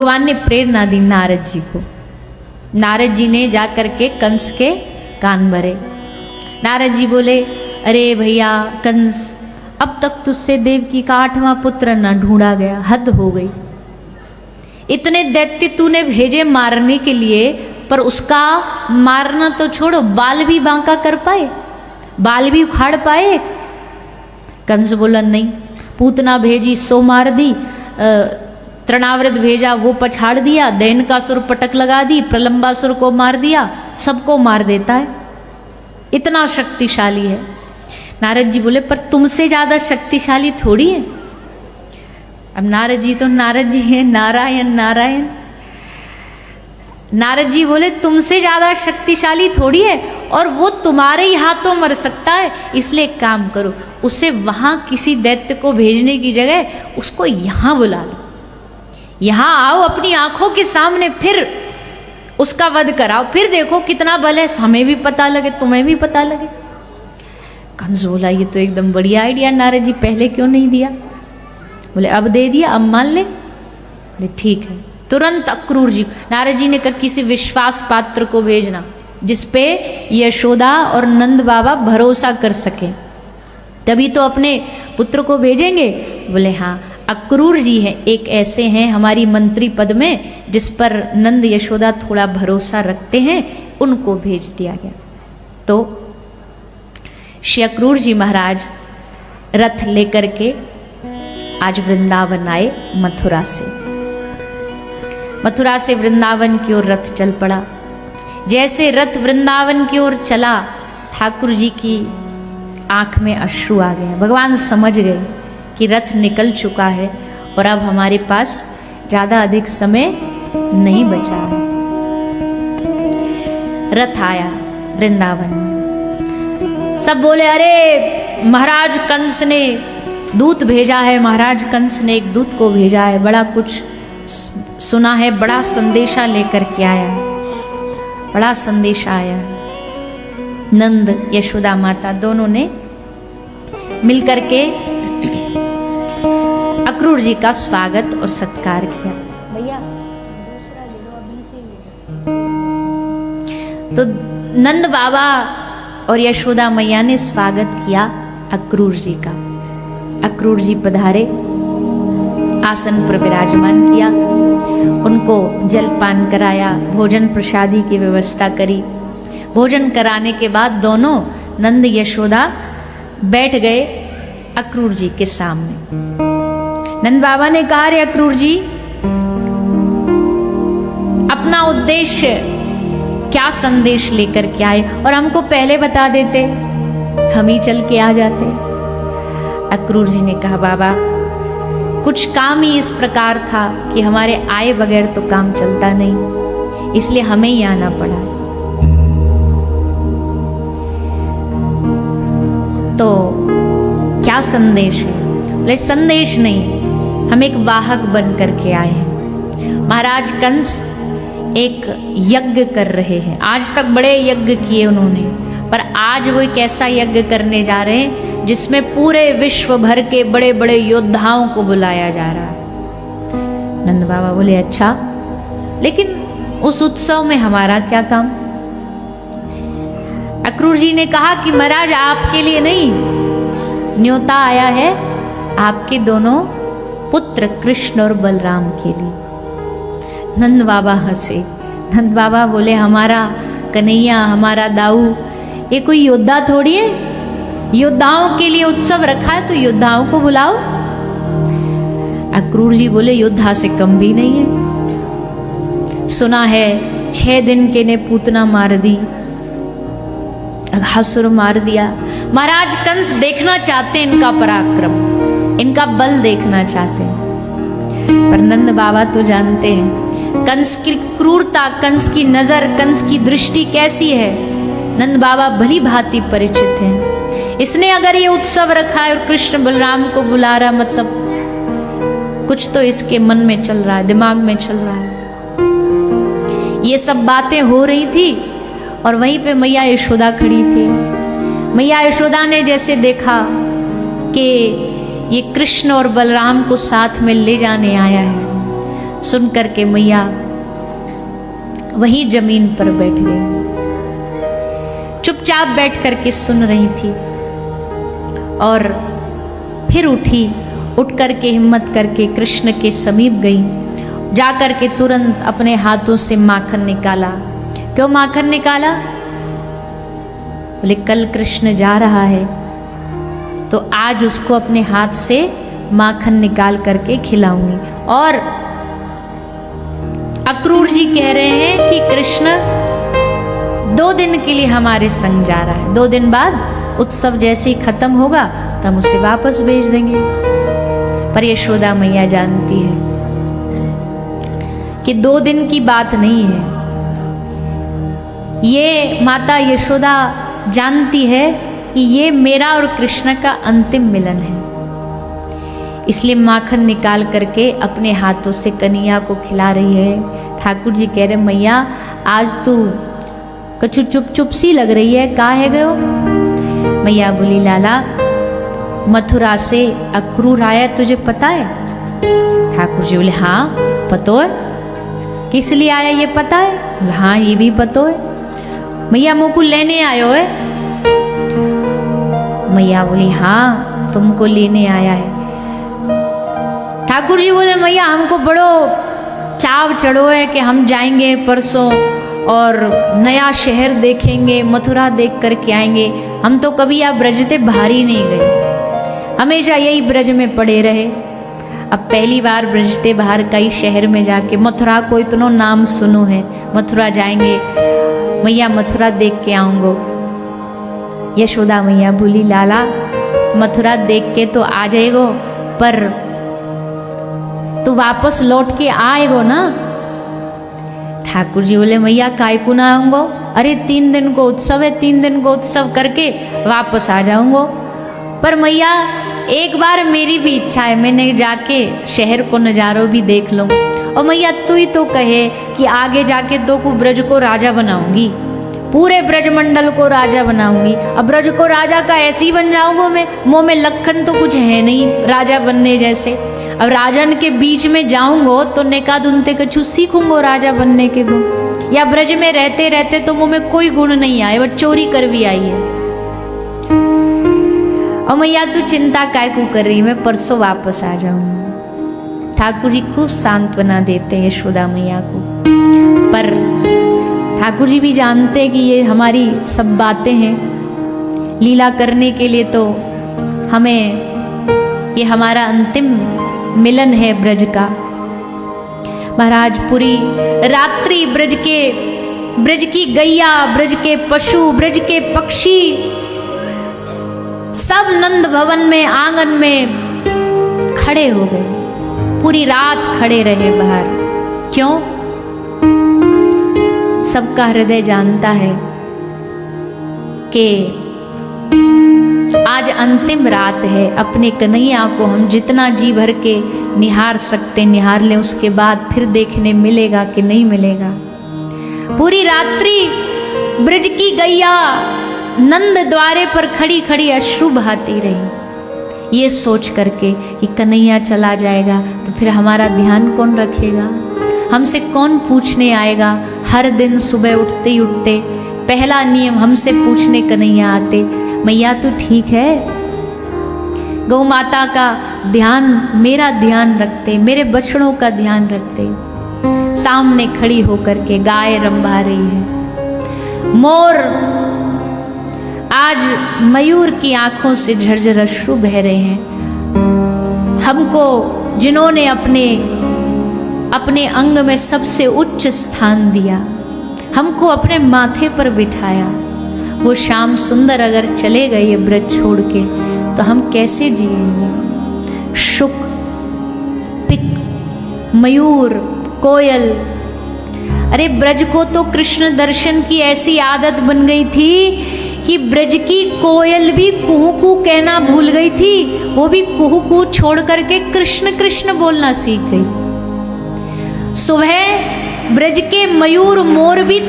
भगवान ने प्रेरणा दी नारद जी को। नारद जी ने जाकर के कंस के कान भरे। नारद जी बोले, अरे भैया कंस, अब तक तुझसे देवकी का 8वां पुत्र न ढूंढा गया, हद हो गई। इतने दैत्य तूने भेजे मारने के लिए, पर उसका मारना तो छोड़ो, बाल भी बांका कर पाए, बाल भी उखाड़ पाए? कंस बोला नहीं। पूतना भेजी सो मार दी, तृणावृत भेजा वो पछाड़ दिया, दैनकासुर पटक लगा दी, प्रलंबासुर को मार दिया, सबको मार देता है, इतना शक्तिशाली है। नारद जी बोले, पर तुमसे ज्यादा शक्तिशाली थोड़ी है। अब नारद जी तो नारद जी हैं, नारायण नारायण। नारद जी बोले, तुमसे ज्यादा शक्तिशाली थोड़ी है, और वो तुम्हारे ही हाथों मर सकता है। इसलिए एक काम करो, उसे वहां किसी दैत्य को भेजने की जगह उसको यहां बुला लो, यहां आओ, अपनी आंखों के सामने फिर उसका वध कराओ, फिर देखो कितना बल है, हमें भी पता लगे, तुम्हें भी पता लगे। कंस बोला, ये तो एकदम बढ़िया आइडिया नारद जी, पहले क्यों नहीं दिया? बोले, अब दे दिया, अब मान ले। बोले ठीक है। तुरंत अक्रूर जी, नारद जी ने कहा किसी विश्वास पात्र को भेजना जिसपे यशोदा और नंद बाबा भरोसा कर सके, तभी तो अपने पुत्र को भेजेंगे। बोले हाँ, अक्रूर जी हैं, एक ऐसे हैं हमारी मंत्री पद में जिस पर नंद यशोदा थोड़ा भरोसा रखते हैं, उनको भेज दिया गया। तो श्री अक्रूर जी महाराज रथ लेकर के आज वृंदावन आए। मथुरा से वृंदावन की ओर रथ चल पड़ा। जैसे रथ वृंदावन की ओर चला, ठाकुर जी की आंख में अश्रु आ गए। भगवान समझ गए कि रथ निकल चुका है और अब हमारे पास ज्यादा अधिक समय नहीं बचा है। रथ आया वृंदावन में। सब बोले, अरे महाराज कंस ने दूत भेजा है, महाराज कंस ने एक दूत को भेजा है, बड़ा कुछ सुना है, बड़ा संदेशा लेकर के आया है, बड़ा संदेशा आया। नंद यशोदा माता दोनों ने मिलकर के अक्रूर जी का स्वागत और सत्कार किया। भैया दूसरा ले लो, अभी से ले लो। तो नंद बाबा और यशोदा मैया ने स्वागत किया अक्रूर जी का। अक्रूर जी पधारे, आसन पर विराजमान किया, उनको जलपान कराया, भोजन प्रसादी की व्यवस्था करी। भोजन कराने के बाद दोनों नंद यशोदा बैठ गए अक्रूर जी के सामने। नंद बाबा ने कहा, रे अक्रूर जी, अपना उद्देश्य क्या संदेश लेकर के आए, और हमको पहले बता देते, हम ही चल के आ जाते। अक्रूर जी ने कहा, बाबा कुछ काम ही इस प्रकार था कि हमारे आए बगैर तो काम चलता नहीं, इसलिए हमें ही आना पड़ा। तो क्या संदेश है? बोले, संदेश नहीं, हम एक वाहक बन करके आए हैं। महाराज कंस एक यज्ञ कर रहे हैं, आज तक बड़े यज्ञ किए उन्होंने, पर आज वो एक ऐसा यज्ञ करने जा रहे हैं जिसमें पूरे विश्व भर के बड़े बड़े योद्धाओं को बुलाया जा रहा है। नंद बाबा बोले, अच्छा, लेकिन उस उत्सव में हमारा क्या काम? अक्रूर जी ने कहा कि महाराज आपके लिए नहीं, न्योता आया है आपके दोनों पुत्र कृष्ण और बलराम के लिए। नंद बाबा हंसे। नंद बाबा बोले, हमारा कन्हैया, हमारा दाऊ, ये कोई योद्धा थोड़ी है, योद्धाओं के लिए उत्सव रखा है तो योद्धाओं को बुलाओ। अक्रूर जी बोले, योद्धा से कम भी नहीं है। सुना है 6 दिन के ने पूतना मार दी, अघासुर मार दिया। महाराज कंस देखना चाहते हैं इनका पराक्रम, इनका बल देखना चाहते हैं। पर नंद बाबा तो जानते हैं कंस की क्रूरता, कंस की नजर, कंस की दृष्टि कैसी है। नंद बाबा भली भांति परिचित हैं। इसने अगर ये उत्सव रखा है और कृष्ण बलराम को बुला रहा, मतलब कुछ तो इसके मन में चल रहा है, दिमाग में चल रहा है। ये सब बातें हो रही थी और वहीं पे मैया यशोदा खड़ी थी। मैया यशोदा ने जैसे देखा कि ये कृष्ण और बलराम को साथ में ले जाने आया है, सुन करके मैया वहीं जमीन पर बैठ गई, चुपचाप बैठ करके सुन रही थी। और फिर उठी, उठ करके हिम्मत करके कृष्ण के समीप गई, जा करके तुरंत अपने हाथों से माखन निकाला। क्यों माखन निकाला? बोले कल कृष्ण जा रहा है तो आज उसको अपने हाथ से माखन निकाल करके खिलाऊंगी। और अक्रूर जी कह रहे हैं कि कृष्ण 2 दिन के लिए हमारे संग जा रहा है, 2 दिन बाद उत्सव जैसे ही खत्म होगा तो हम उसे वापस भेज देंगे। पर यशोदा मैया जानती है कि 2 दिन की बात नहीं है। ये माता यशोदा जानती है कि ये मेरा और कृष्ण का अंतिम मिलन है, इसलिए माखन निकाल करके अपने हाथों से कन्हैया को खिला रही है। ठाकुर जी कह रहे मैया आज तू कछु चुप चुप सी लग रही है, का है गयो? मैया बोली लाला मथुरा से अक्रूर आया, तुझे पता है? ठाकुर जी बोले हाँ पतो है। किस लिए आया ये पता है? हाँ ये भी पतो है। मैया मुँह को लेने आयो है? मैया बोली हाँ तुमको लेने आया है। ठाकुर जी बोले मैया हमको बड़ो चाव चढ़ो है कि हम जाएंगे परसों और नया शहर देखेंगे, मथुरा देख करके आएंगे। हम तो कभी यहाँ ब्रज से बाहर ही नहीं गए, हमेशा यही ब्रज में पड़े रहे। अब पहली बार ब्रज से बाहर कई शहर में जाके मथुरा को इतना नाम सुनो है, मथुरा जाएंगे, मैया मथुरा देख के आऊंगो। यशोदा मैया बोली लाला मथुरा देख के तो आ जाएगो, पर तू वापस लौट के आएगो ना? ठाकुर जी बोले मैया काय को ना आऊंगो, अरे 3 दिन को उत्सव है, 3 दिन को उत्सव करके वापस आ जाऊंगो। पर मैया एक बार मेरी भी इच्छा है, मैंने जाके शहर को नजारों भी देख लूं। और मैया तू ही तो कहे कि आगे जाके तो को ब्रज को राजा बनाऊंगी, पूरे ब्रजमंडल को राजा बनाऊंगी। अब ब्रज को राजा का ऐसे ही बन जाऊंगा मैं, मुंह में लखन तो कुछ है नहीं राजा बनने जैसे। अब राजन के बीच में जाऊंगो तो नेका धुनते कछु सीखूंगो राजा बनने के गुण, या ब्रज में रहते रहते तो मुंह में कोई गुण नहीं आए, वह चोरी कर भी आई है। और मैया तू चिंता काय को कर रही, मैं परसों वापस आ जाऊंगी। ठाकुर जी खूब सांत्वना देते हैं यशोदा मैया को, पर ठाकुर जी भी जानते हैं कि ये हमारी सब बातें हैं लीला करने के लिए, तो हमें ये हमारा अंतिम मिलन है ब्रज का। महाराज पूरी रात्रि ब्रज की गैया, ब्रज के पशु, ब्रज के पक्षी सब नंद भवन में आंगन में खड़े हो गए, पूरी रात खड़े रहे बाहर। क्यों? सबका हृदय जानता है कि आज अंतिम रात है, अपने कन्हैया को हम जितना जी भर के निहार सकते निहार लें, उसके बाद फिर देखने मिलेगा कि नहीं मिलेगा। पूरी रात्रि ब्रज की गैया नंद द्वारे पर खड़ी खड़ी अश्रु बहाती रही, ये सोच करके कि कन्हैया चला जाएगा तो फिर हमारा ध्यान कौन रखेगा, हमसे कौन पूछने आएगा। हर दिन सुबह उठते ही उठते पहला नियम हमसे पूछने कन्हैया आते, मैया तू ठीक है? गौ माता का ध्यान, मेरा ध्यान रखते, मेरे बछड़ों का ध्यान रखते। सामने खड़ी होकर के गाय रंभा रही है, मोर आज मयूर की आंखों से झरझर अश्रु बह रहे हैं। हमको जिन्होंने अपने अंग में सबसे उच्च स्थान दिया, हमको अपने माथे पर बिठाया, वो श्याम सुंदर अगर चले गए ये ब्रज छोड़ के तो हम कैसे जिएंगे। शुक, पिक, मयूर, कोयल, अरे ब्रज को तो कृष्ण दर्शन की ऐसी आदत बन गई थी कि ब्रज की कोयल भी कुहू कू कहना भूल गई थी, वो भी कुहू कू छोड़ करके कृष्ण कृष्ण बोलना सीख गई। सुबह ब्रज के मयूर मोर भी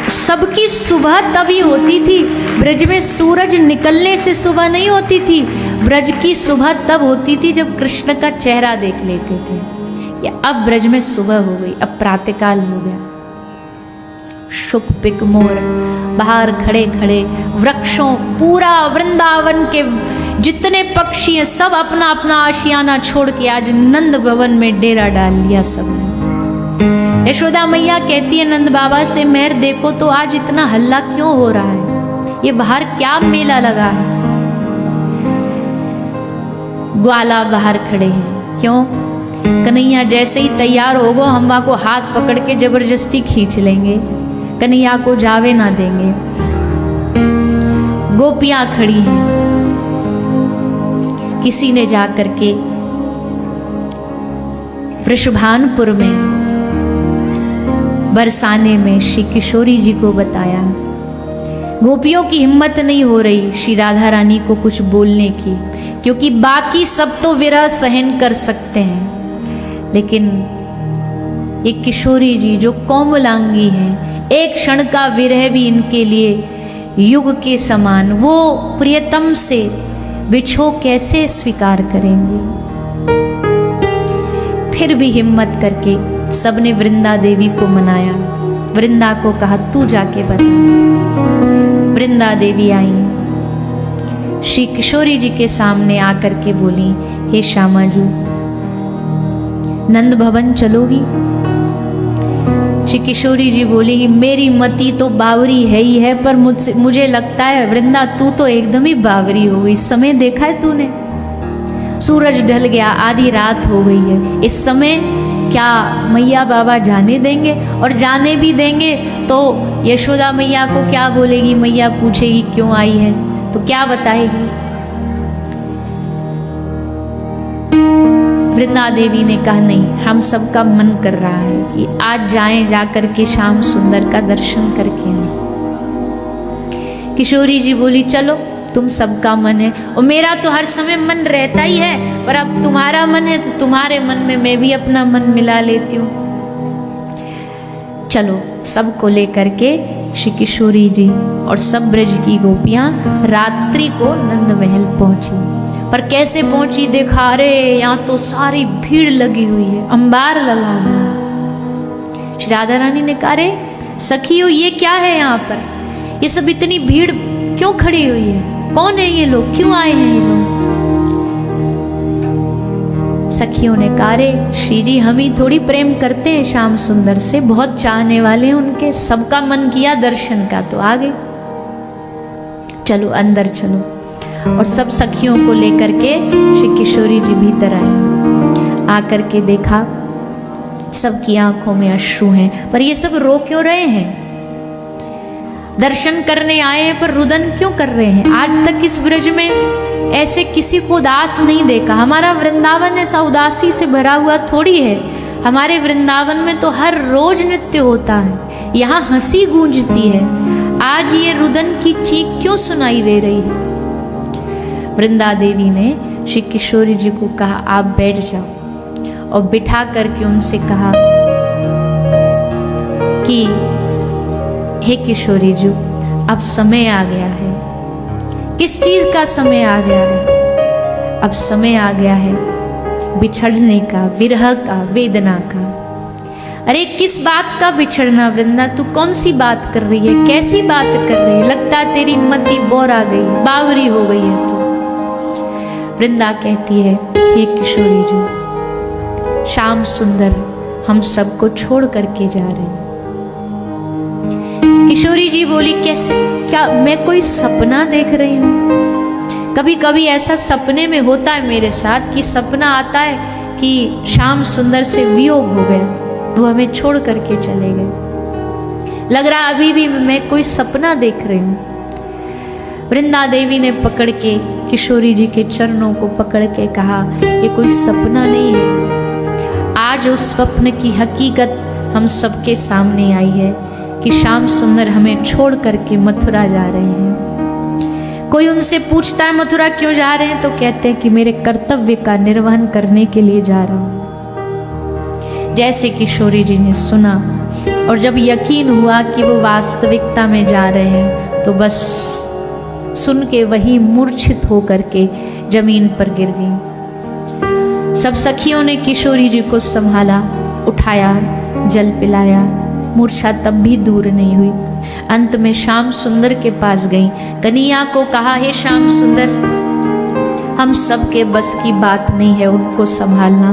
सबकी सुबह तभी होती थी, ब्रज में सूरज निकलने से सुबह नहीं होती थी, ब्रज की सुबह तब होती थी जब कृष्ण का चेहरा देख लेते थे। कि अब ब्रज में सुबह हो गई, अब प्रातःकाल हो गया। शुक पिक मोर बाहर खड़े खड़े, वृक्षों पूरा वृंदावन के जितने पक्षी हैं सब अपना अपना आशियाना छोड़ के आज नंद भवन में डेरा डाल लिया सबने। यशोदा मैया कहती है नंद बाबा से, मेहर देखो तो आज इतना हल्ला क्यों हो रहा है, ये बाहर क्या मेला लगा है। ग्वाला बाहर खड़े हैं, क्यों? कन्हैया जैसे ही तैयार होगो हम को हाथ पकड़ के जबरदस्ती खींच लेंगे, कन्हैया को जावे ना देंगे। गोपियां खड़ी हैं, किसी ने जाकर के वृषभानपुर में बरसाने में श्री किशोरी जी को बताया। गोपियों की हिम्मत नहीं हो रही श्री राधा रानी को कुछ बोलने की, क्योंकि बाकी सब तो विरह सहन कर सकते हैं, लेकिन ये किशोरी जी जो कोमलांगी हैं, एक क्षण का विरह भी इनके लिए युग के समान, वो प्रियतम से बिछो कैसे स्वीकार करेंगे। फिर भी हिम्मत करके सबने वृंदा देवी को मनाया। वृंदा को कहा तू जाके बता। वृंदा देवी आई, श्री किशोरी जी के सामने आकर के बोली, हे श्यामा जी, नंद भवन चलोगी? श्री किशोरी जी बोली, मेरी मति तो बावरी है ही है, पर मुझे लगता है वृंदा तू तो एकदम ही बावरी हो गई। समय देखा है तूने? सूरज ढल गया, आधी रात हो गई है। इस समय क्या मैया बाबा जाने देंगे? और जाने भी देंगे तो यशोदा मैया को क्या बोलेगी? मैया पूछेगी क्यों आई है, तो क्या बताएगी? वृंदा देवी ने कहा नहीं, हम सबका मन कर रहा है कि आज जाएं, जाकर के श्याम सुंदर का दर्शन करके आए। किशोरी जी बोली चलो, तुम सबका मन है और मेरा तो हर समय मन रहता ही है, पर अब तुम्हारा मन है तो तुम्हारे मन में मैं भी अपना मन मिला लेती हूँ। चलो, सबको लेकर के श्री किशोरी जी और सब ब्रज की गोपियां रात्रि को नंद महल पहुंची। पर कैसे पहुंची? देखा रे यहाँ तो सारी भीड़ लगी हुई है, अंबार लगा हुआ है। श्री राधा रानी ने कहा रे सखियों, ये क्या है यहाँ पर? ये सब इतनी भीड़ क्यों खड़ी हुई है? कौन है ये लोग? क्यों आए हैं ये लोग? सखियों ने कहा रे श्री जी, हम ही थोड़ी प्रेम करते हैं श्याम सुंदर से, बहुत चाहने वाले हैं उनके, सबका मन किया दर्शन का तो आ गए। चलो अंदर चलो। और सब सखियों को लेकर के श्री किशोरी जी भीतर आए। आकर के देखा सबकी आंखों में अश्रु हैं, पर ये सब रो क्यों रहे हैं? दर्शन करने आए हैं पर रुदन क्यों कर रहे हैं? आज तक इस ब्रज में ऐसे किसी को उदास नहीं देखा। हमारा वृंदावन ऐसा उदासी से भरा हुआ थोड़ी है। हमारे वृंदावन में तो हर रोज नृत्य होता है, यहाँ हंसी गूंजती है। आज ये रुदन की चीख क्यों सुनाई दे रही है? वृंदा देवी ने श्री किशोरी जी को कहा आप बैठ जाओ, और बिठा करके उनसे कहा कि हे किशोरी जी, अब समय आ गया है। किस चीज का समय आ गया है? अब समय आ गया है बिछड़ने का, विरह का, वेदना का। अरे किस बात का बिछड़ना वृंदा? तू कौन सी बात कर रही है? कैसी बात कर रही है? लगता है तेरी मति बोर आ गई, बावरी हो गई है तू। वृंदा कहती है हे किशोरी जी, श्याम सुंदर हम सबको छोड़ करके जा रहे हैं। किशोरी जी बोली कैसे? क्या मैं कोई सपना देख रही हूँ? कभी कभी ऐसा सपने में होता है मेरे साथ कि सपना आता है कि श्याम सुंदर से वियोग हो गया, वो हमें छोड़ करके चले गए। लग रहा अभी भी मैं कोई सपना देख रही हूँ। वृंदा देवी ने पकड़ के किशोरी जी के चरणों को पकड़ के कहा ये कोई सपना नहीं है। आज उस स्वप्न की हकीकत हम सबके सामने आई है कि श्याम सुंदर हमें छोड़ करके मथुरा जा रहे हैं। कोई उनसे पूछता है मथुरा क्यों जा रहे हैं, तो कहते हैं कि मेरे कर्तव्य का निर्वहन करने के लिए जा रहा हूं। जैसे किशोरी जी ने सुना और जब यकीन हुआ कि वो वास्तविकता में जा रहे हैं, तो बस सुन के वही मूर्छित होकर के जमीन पर गिर गई। सब सखियों ने किशोरी जी को संभाला, उठाया, जल पिलाया। मूर्छा तब भी दूर नहीं हुई। अंत में श्याम सुंदर के पास गई। कन्हैया को कहा, हे श्याम सुंदर, हम सबके बस की बात नहीं है उनको संभालना।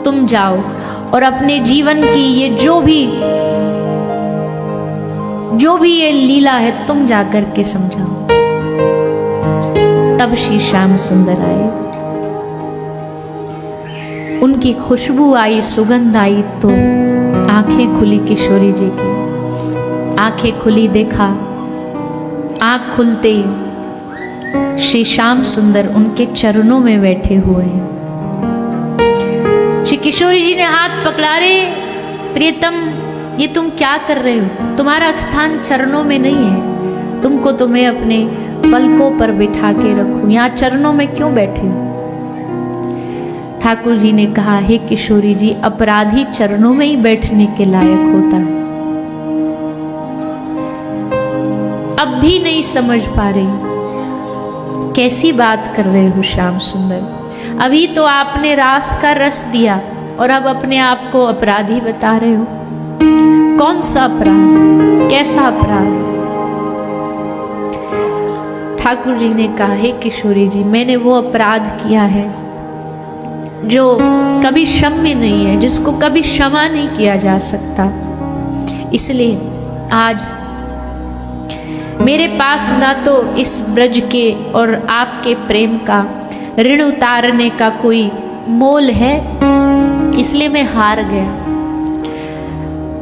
तुम जाओ और अपने जीवन की ये जो भी ये लीला है तुम जाकर के समझाओ। तब श्री श्याम सुंदर आए, उनकी खुशबू आई, सुगंध आई तो आंखें खुली किशोरी जी की। आंखें खुली, देखा, आंख खुलते ही श्री श्याम सुंदर उनके चरणों में बैठे हुए हैं। श्री किशोरी जी ने हाथ पकड़ा, रे प्रियतम, ये तुम क्या कर रहे हो? तुम्हारा स्थान चरणों में नहीं है। तुमको तो मैं अपने पलकों पर बिठा के रखूं, यहाँ चरणों में क्यों बैठे हो? ठाकुर जी ने कहा, हे किशोरी जी, अपराधी चरणों में ही बैठने के लायक होता है। अब भी नहीं समझ पा रही, कैसी बात कर रहे हो श्याम सुंदर? अभी तो आपने रास का रस दिया और अब अपने आप को अपराधी बता रहे हो। कौन सा अपराध, कैसा अपराध? ठाकुर जी ने कहा, हे किशोरी जी, मैंने वो अपराध किया है जो कभी क्षम्य नहीं है, जिसको कभी क्षमा नहीं किया जा सकता। इसलिए आज मेरे पास ना तो इस ब्रज के और आपके प्रेम का ऋण उतारने का कोई मोल है, इसलिए मैं हार गया।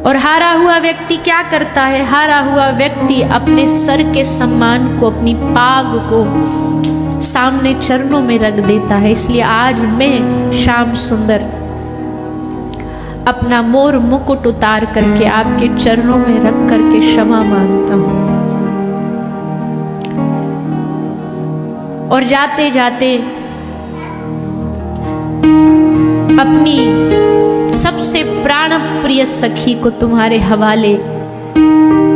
और हारा हुआ व्यक्ति क्या करता है? हारा हुआ व्यक्ति अपने सर के सम्मान को, अपनी पाग को सामने चरणों में रख देता है। इसलिए आज मैं श्याम सुंदर अपना मोर मुकुट उतार करके आपके चरणों में रख करके क्षमा मांगता हूं। और जाते जाते अपनी सबसे प्राण प्रिय सखी को तुम्हारे हवाले,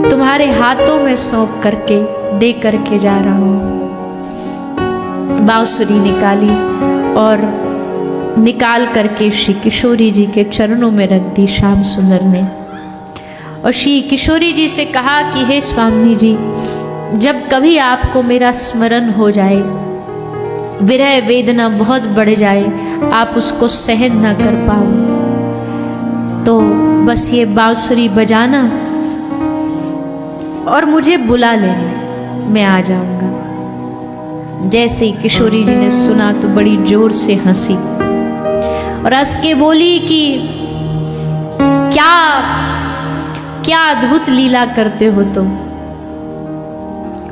तुम्हारे हाथों में सौंप करके दे करके जा रहा हूं। बांसुरी निकाली और निकाल करके श्री किशोरी जी के चरणों में रख दी श्याम सुंदर ने। और श्री किशोरी जी से कहा कि हे स्वामी जी, जब कभी आपको मेरा स्मरण हो जाए, विरह वेदना बहुत बढ़ जाए, आप उसको सहन ना कर पाओ, तो बस ये बांसुरी बजाना और मुझे बुला लेना, मैं आ जाऊंगा। जैसे ही किशोरी जी ने सुना तो बड़ी जोर से हंसी और हंस के बोली कि क्या क्या अद्भुत लीला करते हो तुम,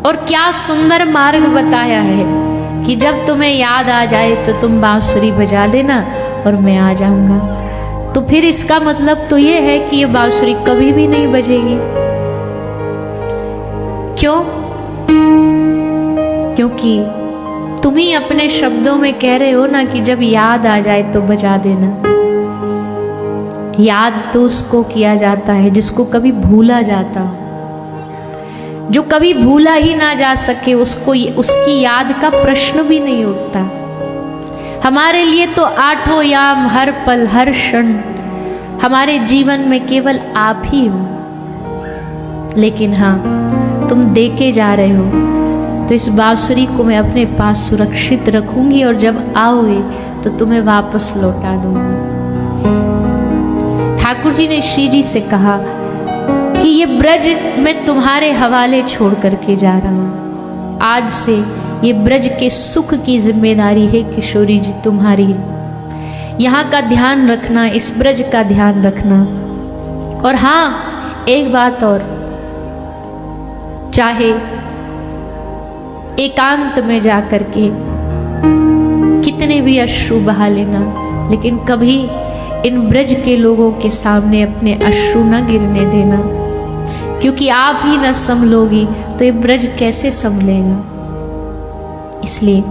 और क्या सुंदर मार्ग बताया है कि जब तुम्हें याद आ जाए तो तुम बांसुरी बजा लेना और मैं आ जाऊंगा। तो फिर इसका मतलब तो ये है कि ये बांसुरी कभी भी नहीं बजेगी। क्यों? क्योंकि तुम ही अपने शब्दों में कह रहे हो ना कि जब याद आ जाए तो बजा देना। याद तो उसको किया जाता है जिसको कभी भूला जाता हो। जो कभी भूला ही ना जा सके उसको उसकी याद का प्रश्न भी नहीं उठता। हमारे लिए तो आठों याम, हर पल, हर क्षण हमारे जीवन में केवल आप ही हो। लेकिन हाँ, तुम देके जा रहे हो तो इस बांसुरी को मैं अपने पास सुरक्षित रखूंगी और जब आओगे तो तुम्हें वापस लौटा दूंगी। ठाकुर जी ने श्री जी से कहा कि ये ब्रज मैं तुम्हारे हवाले छोड़ करके जा रहा हूं। आज से ये ब्रज के सुख की जिम्मेदारी है किशोरी जी तुम्हारी। यहाँ का ध्यान रखना, इस ब्रज का ध्यान रखना। और हाँ, एक बात और, चाहे एकांत में जा करके कितने भी अश्रु बहा लेना, लेकिन कभी इन ब्रज के लोगों के सामने अपने अश्रु न गिरने देना, क्योंकि आप ही न संभलोगी तो ये ब्रज कैसे संभलेगा। इसलिए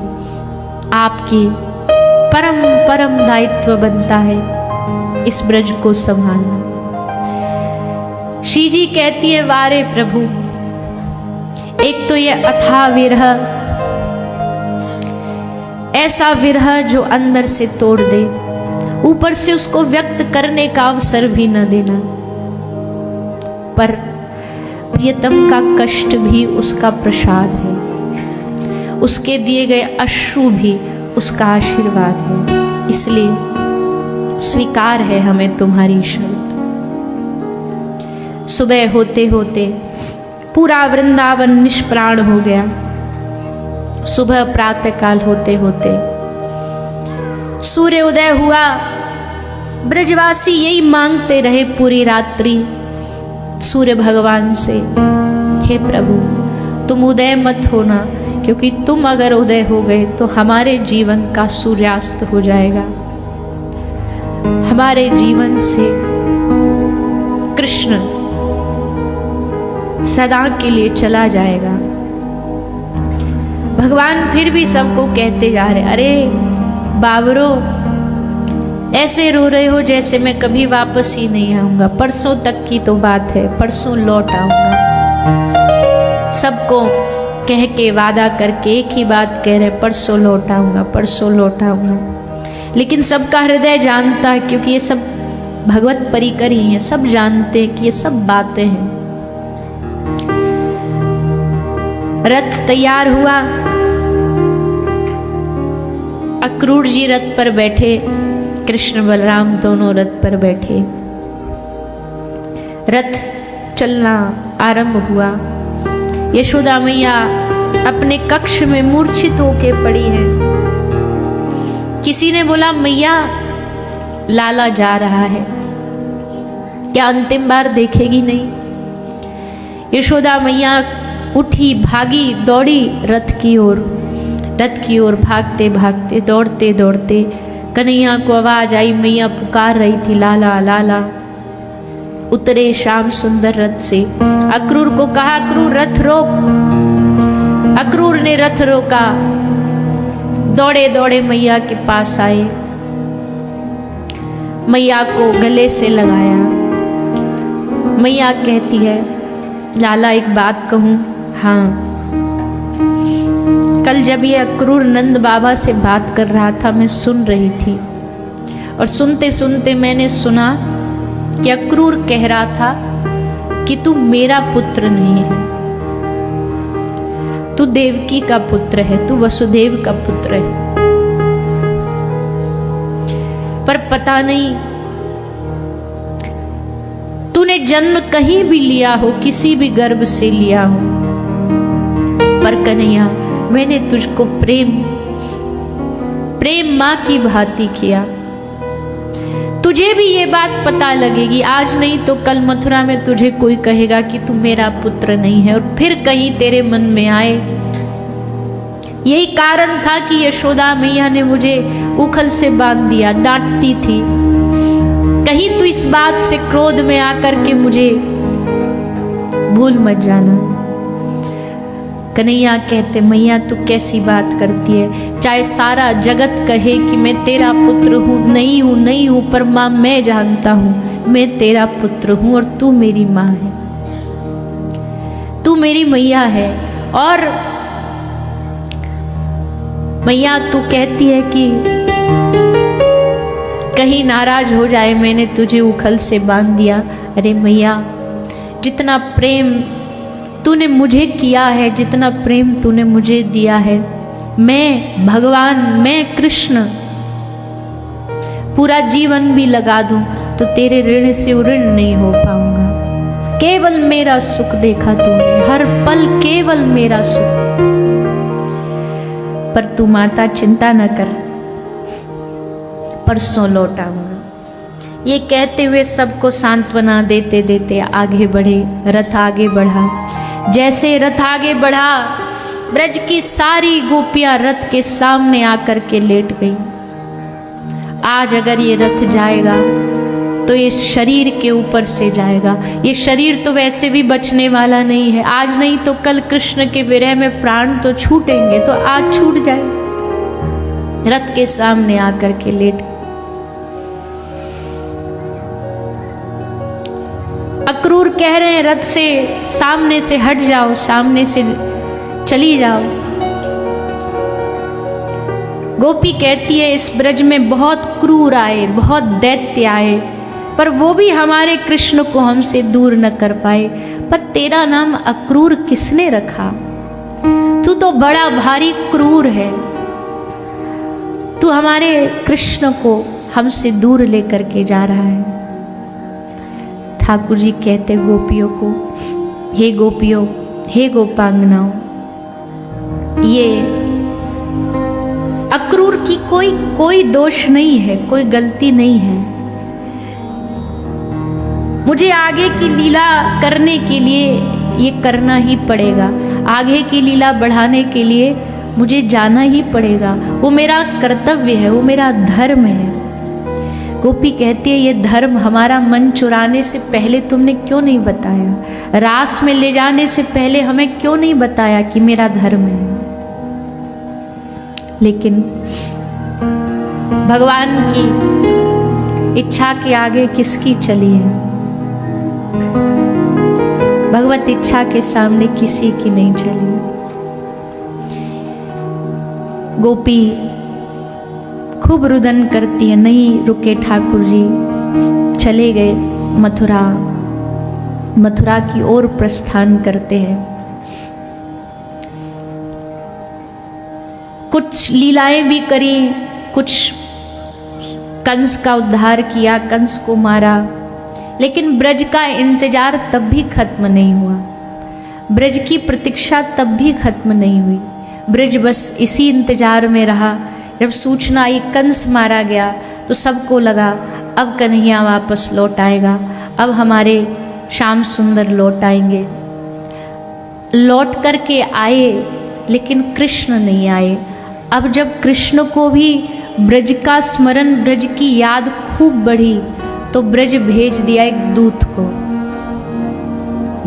आपकी परम परम दायित्व बनता है इस ब्रज को संभालना। श्री जी कहती है, वारे प्रभु, एक तो ये अथाह विरह, ऐसा विरह जो अंदर से तोड़ दे, ऊपर से उसको व्यक्त करने का अवसर भी न देना। पर प्रियतम का कष्ट भी उसका प्रसाद है, उसके दिए गए अश्रु भी उसका आशीर्वाद है। इसलिए स्वीकार है हमें तुम्हारी शर्त। सुबह होते होते पूरा वृंदावन निष्प्राण हो गया। सुबह प्रातःकाल होते होते सूर्य उदय हुआ। ब्रजवासी यही मांगते रहे पूरी रात्रि सूर्य भगवान से, हे प्रभु तुम उदय मत होना, क्योंकि तुम अगर उदय हो गए तो हमारे जीवन का सूर्यास्त हो जाएगा, हमारे जीवन से कृष्ण सदा के लिए चला जाएगा। भगवान फिर भी सबको कहते जा रहे, अरे बाबरो ऐसे रो रहे हो जैसे मैं कभी वापस ही नहीं आऊंगा, परसों तक की तो बात है, परसों लौट आऊंगा। सबको कह के वादा करके एक ही बात कह रहे, परसों लौट आऊंगा, परसों लौट आऊंगा। लेकिन सबका हृदय जानता है, क्योंकि ये सब भगवत परिकर ही हैं, सब जानते हैं कि ये सब बातें हैं। रथ तैयार हुआ, अक्रूर जी रथ पर बैठे, कृष्ण बलराम दोनों रथ पर बैठे। रथ चलना आरंभ हुआ। यशोदा मैया अपने कक्ष में मूर्छित होके पड़ी है। किसी ने बोला, मैया लाला जा रहा है, क्या अंतिम बार देखेगी नहीं? यशोदा मैया उठी, भागी, दौड़ी रथ की ओर भागते भागते दौड़ते दौड़ते कन्हैया को आवाज आई, मैया पुकार रही थी, लाला लाला। उतरे श्याम सुंदर रथ से। अक्रूर को कहा, अक्रूर रथ रोक। अक्रूर ने रथ रोका, दौड़े दौड़े मैया के पास आए, मैया को गले से लगाया। मैया कहती है, लाला एक बात कहूं? हाँ। कल जब ये अक्रूर नंद बाबा से बात कर रहा था, मैं सुन रही थी, और सुनते सुनते मैंने सुना कि अक्रूर कह रहा था कि तू मेरा पुत्र नहीं है, तू देवकी का पुत्र है, तू वसुदेव का पुत्र है। पर पता नहीं तूने जन्म कहीं भी लिया हो, किसी भी गर्भ से लिया हो, पर कन्हैया मैंने तुझको प्रेम मां की भांति किया। तुझे भी ये बात पता लगेगी, आज नहीं तो कल मथुरा में तुझे कोई कहेगा कि तू मेरा पुत्र नहीं है, और फिर कहीं तेरे मन में आए। यही कारण था कि यशोदा मैया ने मुझे उखल से बांध दिया, डांटती थी, कहीं तू इस बात से क्रोध में आकर के मुझे भूल मत जाना। कन्हैया कहते, मैया तू कैसी बात करती है? चाहे सारा जगत कहे कि मैं तेरा पुत्र हूँ, नहीं हूँ, पर माँ मैं जानता हूँ मैं तेरा पुत्र हूँ, और तू मेरी माँ है, तू मेरी मैया है। और मैया तू कहती है कि कहीं नाराज हो जाए, मैंने तुझे उखल से बांध दिया। अरे मैया, जितना प्रेम तूने मुझे किया है, जितना प्रेम तूने मुझे दिया है, मैं भगवान, मैं कृष्ण पूरा जीवन भी लगा दूं तो तेरे ऋण से ऋण नहीं हो पाऊंगा। केवल मेरा सुख देखा तूने, हर पल केवल मेरा सुख। पर तू माता चिंता न कर, परसों लौट आऊंगा। ये कहते हुए सबको सांत्वना देते देते आगे बढ़े। रथ आगे बढ़ा। जैसे रथ आगे बढ़ा, ब्रज की सारी गोपियां रथ के सामने आकर के लेट गई। आज अगर ये रथ जाएगा तो ये शरीर के ऊपर से जाएगा, ये शरीर तो वैसे भी बचने वाला नहीं है। आज नहीं तो कल कृष्ण के विरह में प्राण तो छूटेंगे, तो आज छूट जाए। रथ के सामने आकर के लेट। अक्रूर कह रहे हैं रथ से, सामने से हट जाओ, सामने से चली जाओ। गोपी कहती है इस ब्रज में बहुत क्रूर आए, बहुत दैत्य आए, पर वो भी हमारे कृष्ण को हमसे दूर न कर पाए। पर तेरा नाम अक्रूर किसने रखा? तू तो बड़ा भारी क्रूर है, तू हमारे कृष्ण को हमसे दूर लेकर के जा रहा है। ठाकुर जी कहते गोपियों को, हे गोपियों, हे गोपांगनाओं, ये अक्रूर की कोई दोष नहीं है, कोई गलती नहीं है। मुझे आगे की लीला करने के लिए ये करना ही पड़ेगा, आगे की लीला बढ़ाने के लिए मुझे जाना ही पड़ेगा, वो मेरा कर्तव्य है, वो मेरा धर्म है। गोपी कहती है ये धर्म हमारा मन चुराने से पहले तुमने क्यों नहीं बताया, रास में ले जाने से पहले हमें क्यों नहीं बताया कि मेरा धर्म है। लेकिन भगवान की इच्छा के आगे किसकी चली है? भगवत इच्छा के सामने किसी की नहीं चली। गोपी खूब रुदन करती है, नहीं रुके ठाकुर जी, चले गए मथुरा की ओर प्रस्थान करते हैं। कुछ लीलाएं भी करी, कुछ कंस का उद्धार किया, कंस को मारा, लेकिन ब्रज का इंतजार तब भी खत्म नहीं हुआ, ब्रज की प्रतीक्षा तब भी खत्म नहीं हुई। ब्रज बस इसी इंतजार में रहा। जब सूचना आई कंस मारा गया तो सबको लगा अब कन्हैया वापस लौट आएगा, अब हमारे श्याम सुंदर लौट आएंगे। लौट करके आए, लेकिन कृष्ण नहीं आए। अब जब कृष्ण को भी ब्रज का स्मरण, ब्रज की याद खूब बढ़ी, तो ब्रज भेज दिया एक दूत को।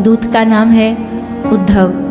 दूत का नाम है उद्धव।